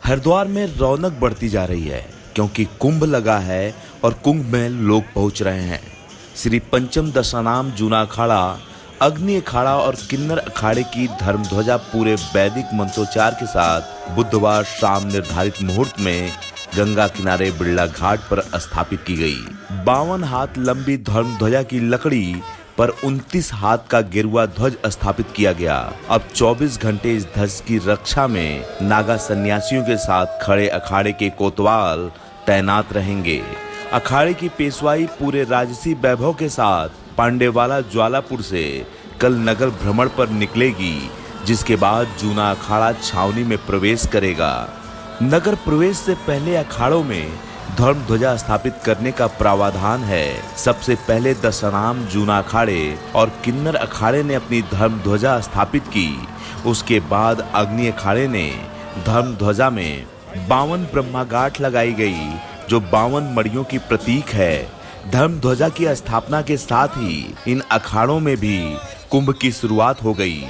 हरिद्वार में रौनक बढ़ती जा रही है क्योंकि कुंभ लगा है और कुंभ में लोग पहुंच रहे हैं। श्री पंचम दशानाम जूना अखाड़ा, अग्नि अखाड़ा और किन्नर अखाड़े की धर्म ध्वजा पूरे वैदिक मंत्रोच्चार के साथ बुधवार शाम निर्धारित मुहूर्त में गंगा किनारे बिड़ला घाट पर स्थापित की गई। 52 हाथ लंबी धर्म ध्वजा की लकड़ी पर 29 हाथ का गेरुआ ध्वज स्थापित किया गया। अब 24 घंटे इस ध्वज की रक्षा में नागा सन्यासियों के साथ खड़े अखाड़े के कोतवाल तैनात रहेंगे। अखाड़े की पेशवाई पूरे राजसी वैभव के साथ पांडेवाला ज्वालापुर से कल नगर भ्रमण पर निकलेगी, जिसके बाद जूना अखाड़ा छावनी में प्रवेश करेगा। नगर प्रवेश से पहले अखाड़ों में धर्म ध्वजा स्थापित करने का प्रावधान है। सबसे पहले दशानाम जूना अखाड़े और किन्नर अखाड़े ने अपनी धर्म ध्वजा स्थापित की। उसके बाद अग्नि अखाड़े ने धर्म ध्वजा में 52 ब्रह्मागाठ लगाई गई, जो 52 मड़ियों की प्रतीक है। धर्म ध्वजा की स्थापना के साथ ही इन अखाड़ों में भी कुंभ की शुरुआत हो गई।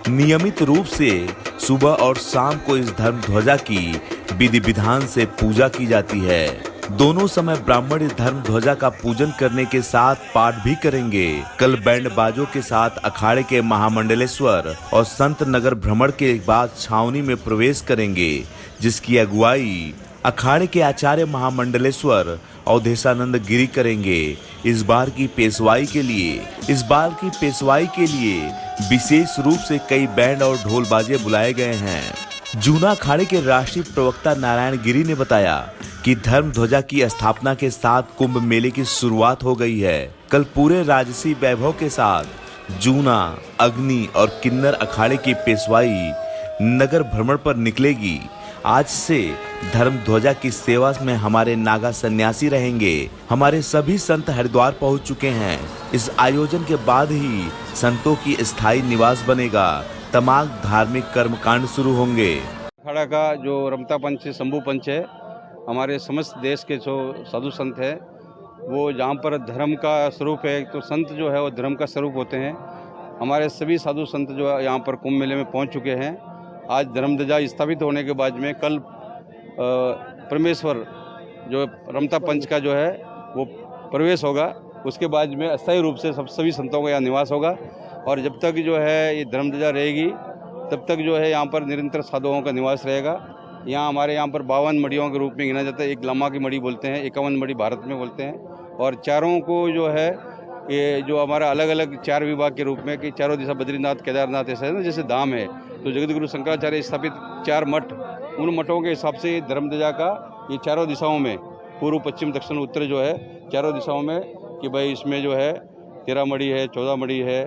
नियमित रूप से सुबह और शाम को इस धर्म ध्वजा की विधि विधान से पूजा की जाती है। दोनों समय ब्राह्मण इस धर्म ध्वजा का पूजन करने के साथ पाठ भी करेंगे। कल बैंड बाजों के साथ अखाड़े के महामंडलेश्वर और संत नगर भ्रमण के बाद छावनी में प्रवेश करेंगे, जिसकी अगुवाई अखाड़े के आचार्य महामंडलेश्वर अवधेशानंद गिरी करेंगे। इस बार की पेशवाई के लिए विशेष रूप से कई बैंड और ढोल बाजे बुलाए गए हैं। जूना अखाड़े के राष्ट्रीय प्रवक्ता नारायण गिरी ने बताया कि धर्म ध्वजा की स्थापना के साथ कुंभ मेले की शुरुआत हो गई है। कल पूरे राजसी वैभव के साथ जूना, अग्नि और किन्नर अखाड़े की पेशवाई नगर भ्रमण पर निकलेगी। आज से धर्म ध्वजा की सेवा में हमारे नागा सन्यासी रहेंगे। हमारे सभी संत हरिद्वार पहुंच चुके हैं। इस आयोजन के बाद ही संतों की स्थायी निवास बनेगा। तमाम धार्मिक कर्मकांड शुरू होंगे। अखाड़ा का जो रमता पंच शंभू पंच है, हमारे समस्त देश के जो साधु संत है, वो जहाँ पर धर्म का स्वरूप है, तो संत जो है वो धर्म का स्वरूप होते हैं। हमारे सभी साधु संत जो है यहाँ पर कुंभ मेले में पहुँच चुके हैं। आज धर्म ध्वजा स्थापित होने के बाद में कल परमेश्वर जो रमता पंच का जो है वो प्रवेश होगा। उसके बाद में अस्थायी रूप से सभी संतों का यहाँ निवास होगा। और जब तक जो है ये धर्म ध्वजा रहेगी, तब तक जो है यहाँ पर निरंतर साधुओं का निवास रहेगा। यहाँ हमारे यहाँ पर 52 मड़ियों के रूप में गिना जाता है। एक लामा की मड़ी बोलते हैं, 51 मड़ी भारत में बोलते हैं। और चारों को जो है ये जो हमारा अलग अलग 4 विभाग के रूप में कि चारों दिशा बद्रीनाथ, केदारनाथ ऐसा है ना, जैसे धाम है, तो जगत गुरु शंकराचार्य स्थापित 4 मठ, उन मठों के हिसाब से धर्म ध्वजा का ये चारों दिशाओं में, पूर्व, पश्चिम, दक्षिण, उत्तर जो है चारों दिशाओं में, कि भाई इसमें जो है 13 मड़ी है, 14 मड़ी है,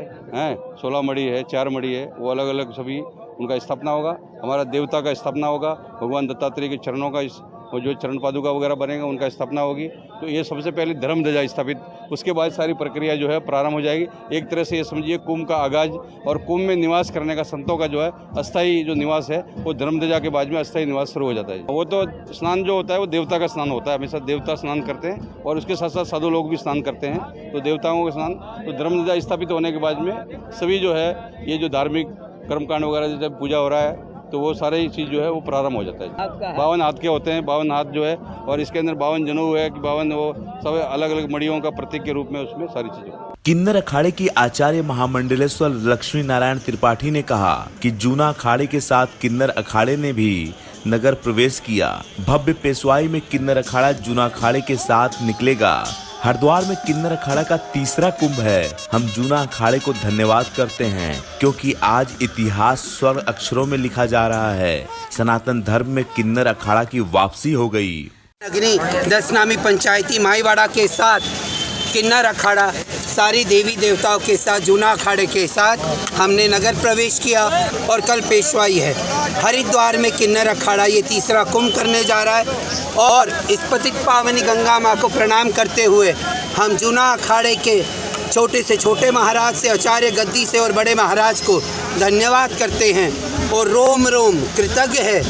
16 मड़ी है, 4 मड़ी है, वो अलग अलग सभी उनका स्थापना होगा। हमारा देवता का स्थापना होगा, भगवान दत्तात्रेय के चरणों का वो जो चरण पादुका वगैरह बनेगा उनका स्थापना होगी। तो ये सबसे पहले धर्म ध्वजा स्थापित, उसके बाद सारी प्रक्रिया जो है प्रारंभ हो जाएगी। एक तरह से ये समझिए कुंभ का आगाज, और कुंभ में निवास करने का संतों का जो है अस्थायी जो निवास है, वो धर्म ध्वजा के बाद में अस्थायी निवास शुरू हो जाता है। वो तो स्नान जो होता है वो देवता का स्नान होता है, हमेशा देवता स्नान करते हैं और उसके साथ साथ साधु लोग भी स्नान करते हैं। तो देवताओं का स्नान, तो धर्म ध्वजा स्थापित होने के बाद में सभी जो है ये जो धार्मिक कर्मकांड वगैरह जैसे पूजा हो रहा है, तो वो सारी चीज़ जो है वो प्रारंभ हो जाता है। 52 हाथ के होते हैं, 52 हाथ जो है, और इसके अंदर 52 जनेऊ है कि 52 वो सब अलग अलग मड़ियों का प्रतीक के रूप में उसमें सारी चीजें। किन्नर अखाड़े की आचार्य महामंडलेश्वर लक्ष्मी नारायण त्रिपाठी ने कहा कि जूना अखाड़े के साथ किन्नर अखाड़े ने भी नगर प्रवेश किया। भव्य पेशवाई में किन्नर अखाड़ा जूना अखाड़े के साथ निकलेगा। हरिद्वार में किन्नर अखाड़ा का तीसरा कुंभ है। हम जूना अखाड़े को धन्यवाद करते हैं क्योंकि आज इतिहास स्वर्ण अक्षरों में लिखा जा रहा है। सनातन धर्म में किन्नर अखाड़ा की वापसी हो गई। अग्नि दशनामी पंचायती माईवाड़ा के साथ किन्नर अखाड़ा सारी देवी देवताओं के साथ जूना अखाड़े के साथ हमने नगर प्रवेश किया और कल पेशवाई है। हरिद्वार में किन्नर अखाड़ा ये तीसरा कुंभ करने जा रहा है और इस पतित पावनी गंगा माँ को प्रणाम करते हुए हम जूना अखाड़े के छोटे से छोटे महाराज से, आचार्य गद्दी से और बड़े महाराज को धन्यवाद करते हैं और रोम रोम कृतज्ञ है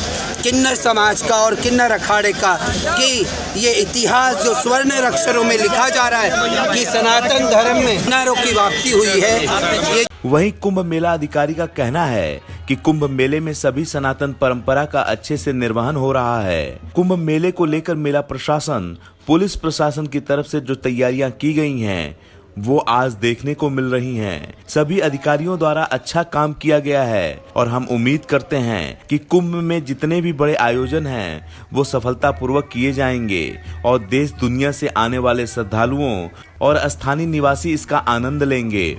किन्नर समाज का और किन्नर अखाड़े का कि ये इतिहास जो स्वर्ण अक्षरों में लिखा जा रहा है कि सनातन धर्म में किन्नरों की वापसी हुई है। वहीं कुंभ मेला अधिकारी का कहना है कि कुंभ मेले में सभी सनातन परंपरा का अच्छे से निर्वहन हो रहा है। कुंभ मेले को लेकर मेला प्रशासन, पुलिस प्रशासन की तरफ से जो तैयारियां की गई हैं, वो आज देखने को मिल रही हैं। सभी अधिकारियों द्वारा अच्छा काम किया गया है और हम उम्मीद करते हैं कि कुंभ में जितने भी बड़े आयोजन हैं वो सफलतापूर्वक किए जाएंगे और देश दुनिया से आने वाले श्रद्धालुओं और स्थानीय निवासी इसका आनंद लेंगे।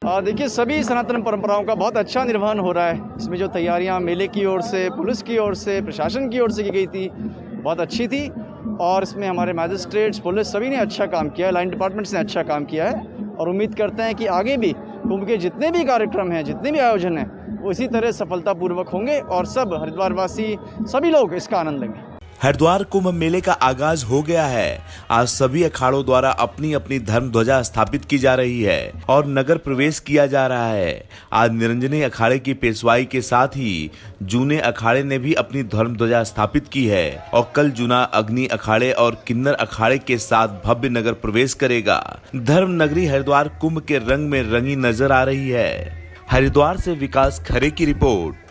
देखिए, सभी सनातन परंपराओं का बहुत अच्छा निर्वहन हो रहा है। इसमें जो तैयारियां मेले की ओर से, पुलिस की ओर से, प्रशासन की ओर से की गई थी, बहुत अच्छी थी। और इसमें हमारे मैजिस्ट्रेट्स, पुलिस सभी ने अच्छा काम किया है, लाइन डिपार्टमेंट्स ने अच्छा काम किया है और उम्मीद करते हैं कि आगे भी कुंभ के जितने भी कार्यक्रम हैं, जितने भी आयोजन हैं, वो इसी तरह सफलतापूर्वक होंगे और सब हरिद्वार वासी, सभी लोग इसका आनंद लेंगे। हरिद्वार कुंभ मेले का आगाज हो गया है। आज सभी अखाड़ों द्वारा अपनी अपनी धर्म ध्वजा स्थापित की जा रही है और नगर प्रवेश किया जा रहा है। आज निरंजनी अखाड़े की पेशवाई के साथ ही जूने अखाड़े ने भी अपनी धर्म ध्वजा स्थापित की है और कल जूना अग्नि अखाड़े और किन्नर अखाड़े के साथ भव्य नगर प्रवेश करेगा। धर्म नगरी हरिद्वार कुंभ के रंग में रंगी नजर आ रही है। हरिद्वार से विकास खरे की रिपोर्ट।